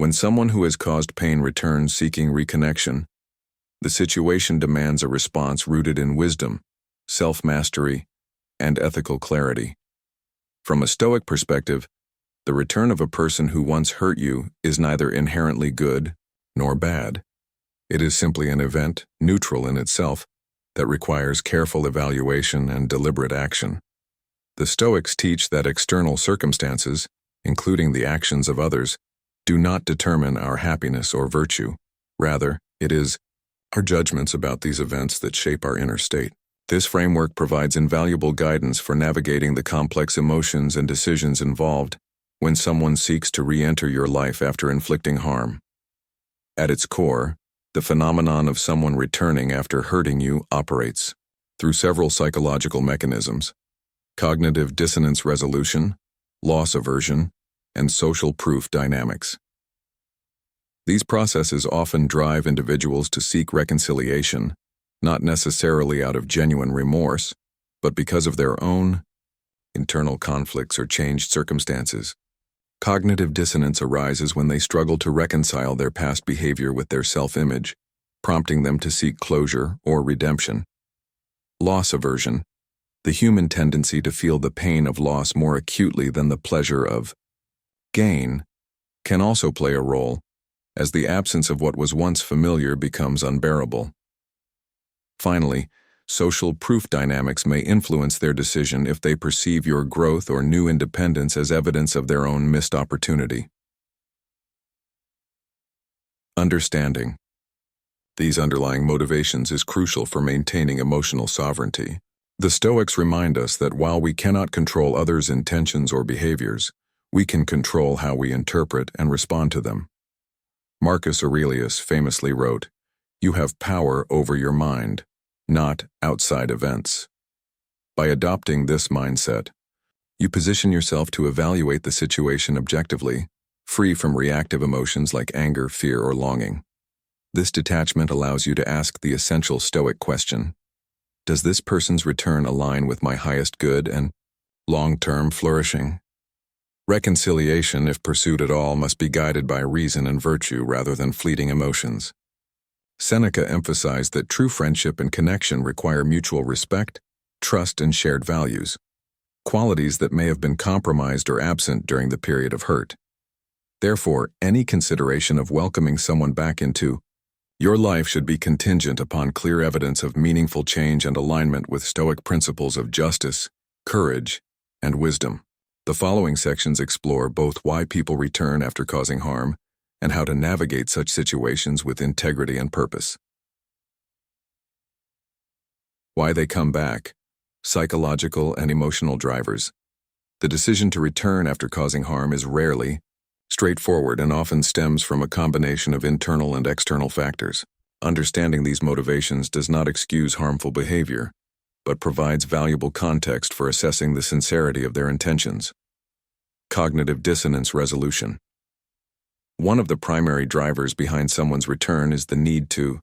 When someone who has caused pain returns seeking reconnection, the situation demands a response rooted in wisdom, self-mastery, and ethical clarity. From a Stoic perspective, the return of a person who once hurt you is neither inherently good nor bad. It is simply an event, neutral in itself, that requires careful evaluation and deliberate action. The Stoics teach that external circumstances, including the actions of others, do not determine our happiness or virtue. Rather, it is our judgments about these events that shape our inner state. This framework provides invaluable guidance for navigating the complex emotions and decisions involved when someone seeks to re-enter your life after inflicting harm. At its core, the phenomenon of someone returning after hurting you operates through several psychological mechanisms: cognitive dissonance resolution, loss aversion, and social proof dynamics. These processes often drive individuals to seek reconciliation, not necessarily out of genuine remorse, but because of their own internal conflicts or changed circumstances. Cognitive dissonance arises when they struggle to reconcile their past behavior with their self-image, prompting them to seek closure or redemption. Loss aversion, the human tendency to feel the pain of loss more acutely than the pleasure of gain, can also play a role, as the absence of what was once familiar becomes unbearable. Finally, social proof dynamics may influence their decision if they perceive your growth or new independence as evidence of their own missed opportunity. Understanding these underlying motivations is crucial for maintaining emotional sovereignty. The Stoics remind us that while we cannot control others' intentions or behaviors, we can control how we interpret and respond to them. Marcus Aurelius famously wrote, "You have power over your mind, not outside events." By adopting this mindset, you position yourself to evaluate the situation objectively, free from reactive emotions like anger, fear, or longing. This detachment allows you to ask the essential Stoic question: does this person's return align with my highest good and long-term flourishing? Reconciliation, if pursued at all, must be guided by reason and virtue rather than fleeting emotions. Seneca emphasized that true friendship and connection require mutual respect, trust, and shared values, qualities that may have been compromised or absent during the period of hurt. Therefore, any consideration of welcoming someone back into your life should be contingent upon clear evidence of meaningful change and alignment with Stoic principles of justice, courage, and wisdom. The following sections explore both why people return after causing harm and how to navigate such situations with integrity and purpose. Why they come back: psychological and emotional drivers. The decision to return after causing harm is rarely straightforward and often stems from a combination of internal and external factors. Understanding these motivations does not excuse harmful behavior, but provides valuable context for assessing the sincerity of their intentions. Cognitive dissonance resolution. One of the primary drivers behind someone's return is the need to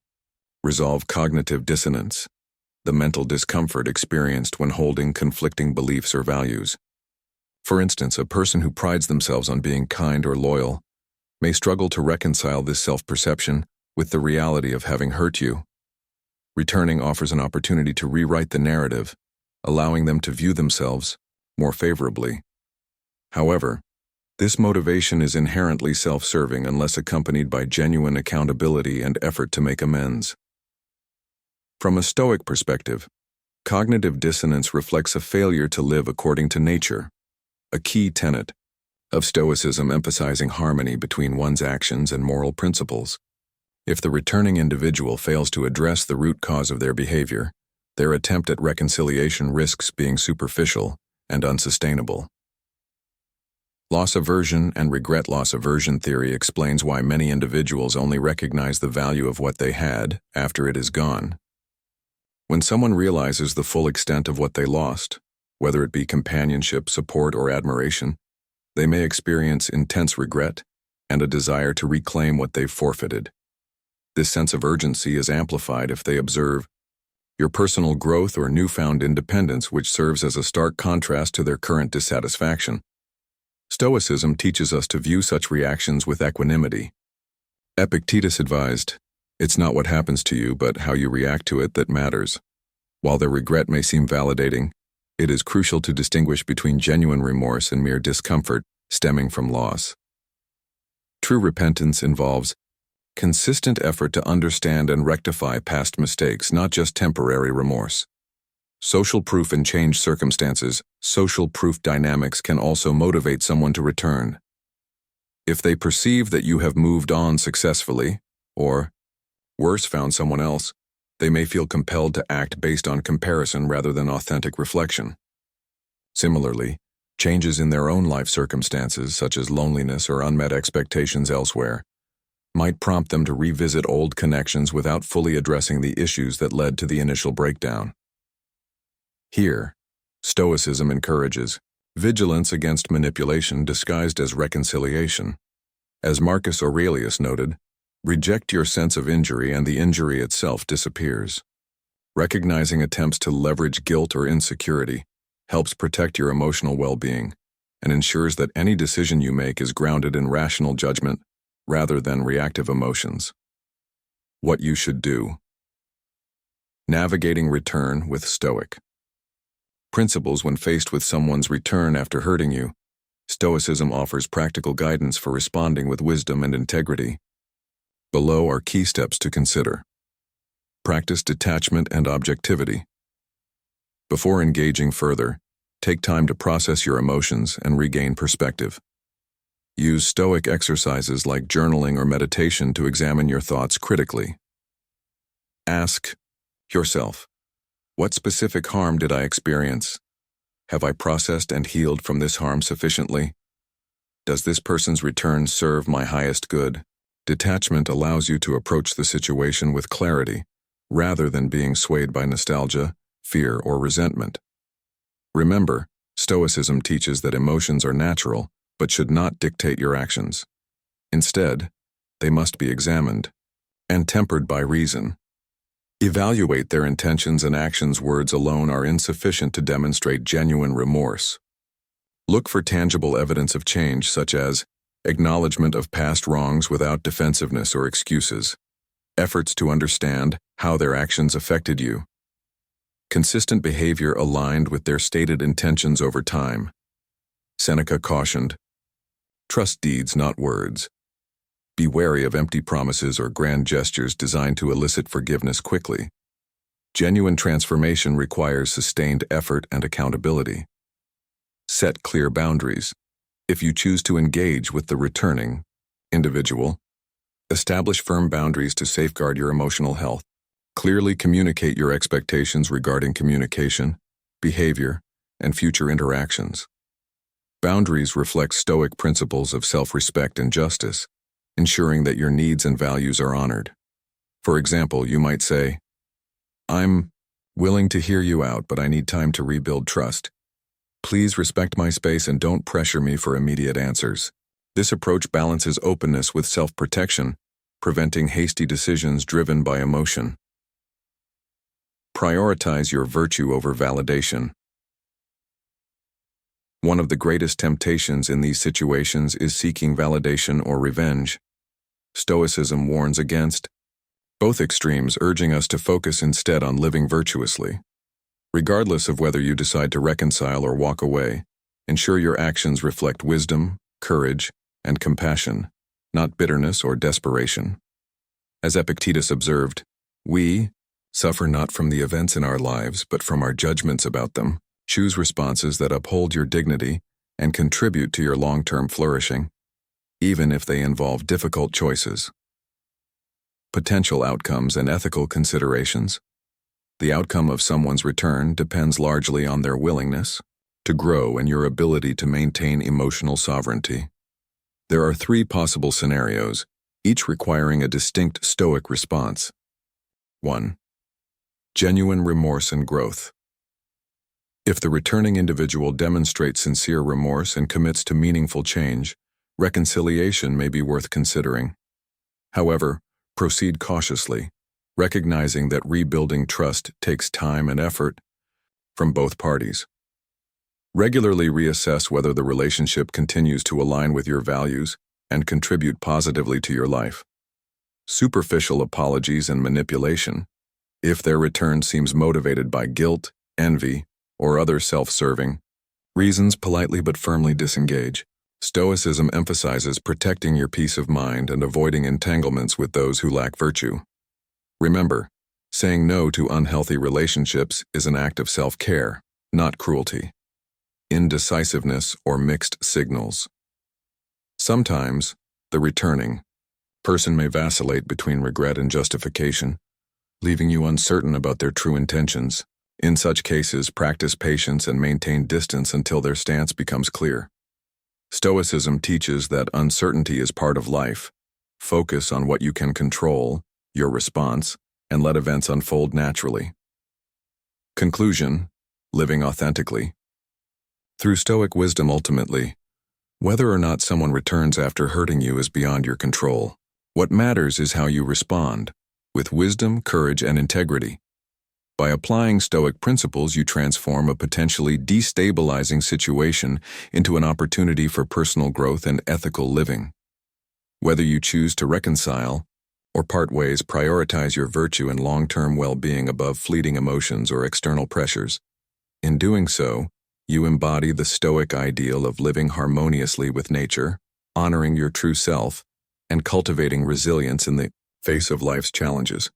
resolve cognitive dissonance, the mental discomfort experienced when holding conflicting beliefs or values. For instance, a person who prides themselves on being kind or loyal may struggle to reconcile this self-perception with the reality of having hurt you. Returning offers an opportunity to rewrite the narrative, allowing them to view themselves more favorably. However, this motivation is inherently self-serving unless accompanied by genuine accountability and effort to make amends. From a Stoic perspective, cognitive dissonance reflects a failure to live according to nature, a key tenet of Stoicism emphasizing harmony between one's actions and moral principles. If the returning individual fails to address the root cause of their behavior, their attempt at reconciliation risks being superficial and unsustainable. Loss aversion and regret loss aversion theory explains why many individuals only recognize the value of what they had after it is gone. When someone realizes the full extent of what they lost, whether it be companionship, support, or admiration, they may experience intense regret and a desire to reclaim what they've forfeited. This sense of urgency is amplified if they observe your personal growth or newfound independence, which serves as a stark contrast to their current dissatisfaction. Stoicism teaches us to view such reactions with equanimity. Epictetus advised, "It's not what happens to you, but how you react to it that matters." While the regret may seem validating, it is crucial to distinguish between genuine remorse and mere discomfort stemming from loss. True repentance involves consistent effort to understand and rectify past mistakes, not just temporary remorse. Social proof in changed circumstances, social proof dynamics can also motivate someone to return. If they perceive that you have moved on successfully, or, worse, found someone else, they may feel compelled to act based on comparison rather than authentic reflection. Similarly, changes in their own life circumstances, such as loneliness or unmet expectations elsewhere, might prompt them to revisit old connections without fully addressing the issues that led to the initial breakdown. Here, Stoicism encourages vigilance against manipulation disguised as reconciliation. As Marcus Aurelius noted, reject your sense of injury and the injury itself disappears. Recognizing attempts to leverage guilt or insecurity helps protect your emotional well-being and ensures that any decision you make is grounded in rational judgment rather than reactive emotions. What you should do. Navigating return with Stoic principles when faced with someone's return after hurting you. Stoicism offers practical guidance for responding with wisdom and integrity. Below are key steps to consider. Practice detachment and objectivity. Before engaging further, take time to process your emotions and regain perspective. Use Stoic exercises like journaling or meditation to examine your thoughts critically. Ask yourself, what specific harm did I experience? Have I processed and healed from this harm sufficiently? Does this person's return serve my highest good? Detachment allows you to approach the situation with clarity, rather than being swayed by nostalgia, fear, or resentment. Remember, Stoicism teaches that emotions are natural, but should not dictate your actions. Instead, they must be examined and tempered by reason. Evaluate their intentions and actions. Words alone are insufficient to demonstrate genuine remorse. Look for tangible evidence of change, such as acknowledgement of past wrongs without defensiveness or excuses, efforts to understand how their actions affected you, consistent behavior aligned with their stated intentions over time. Seneca cautioned, "Trust deeds, not words." Be wary of empty promises or grand gestures designed to elicit forgiveness quickly. Genuine transformation requires sustained effort and accountability. Set clear boundaries. If you choose to engage with the returning individual, establish firm boundaries to safeguard your emotional health. Clearly communicate your expectations regarding communication, behavior, and future interactions. Boundaries reflect Stoic principles of self-respect and justice, ensuring that your needs and values are honored. For example, you might say, "I'm willing to hear you out, but I need time to rebuild trust. Please respect my space and don't pressure me for immediate answers." This approach balances openness with self-protection, preventing hasty decisions driven by emotion. Prioritize your virtue over validation. One of the greatest temptations in these situations is seeking validation or revenge. Stoicism warns against both extremes, urging us to focus instead on living virtuously. Regardless of whether you decide to reconcile or walk away, ensure your actions reflect wisdom, courage, and compassion, not bitterness or desperation. As Epictetus observed, we suffer not from the events in our lives, but from our judgments about them. Choose responses that uphold your dignity and contribute to your long-term flourishing, even if they involve difficult choices. Potential outcomes and ethical considerations. The outcome of someone's return depends largely on their willingness to grow and your ability to maintain emotional sovereignty. There are 3 possible scenarios, each requiring a distinct Stoic response. 1. Genuine remorse and growth. If the returning individual demonstrates sincere remorse and commits to meaningful change, reconciliation may be worth considering. However, proceed cautiously, recognizing that rebuilding trust takes time and effort from both parties. Regularly reassess whether the relationship continues to align with your values and contribute positively to your life. Superficial apologies and manipulation. If their return seems motivated by guilt, envy, or other self-serving reasons, politely but firmly disengage. Stoicism emphasizes protecting your peace of mind and avoiding entanglements with those who lack virtue. Remember, saying no to unhealthy relationships is an act of self-care, not cruelty. Indecisiveness or mixed signals. Sometimes, the returning person may vacillate between regret and justification, leaving you uncertain about their true intentions. In such cases, practice patience and maintain distance until their stance becomes clear. Stoicism teaches that uncertainty is part of life. Focus on what you can control, your response, and let events unfold naturally. Conclusion: living authentically. Through Stoic wisdom, ultimately, whether or not someone returns after hurting you is beyond your control. What matters is how you respond, with wisdom, courage, and integrity. By applying Stoic principles, you transform a potentially destabilizing situation into an opportunity for personal growth and ethical living. Whether you choose to reconcile or part ways, prioritize your virtue and long-term well-being above fleeting emotions or external pressures. In doing so, you embody the Stoic ideal of living harmoniously with nature, honoring your true self, and cultivating resilience in the face of life's challenges.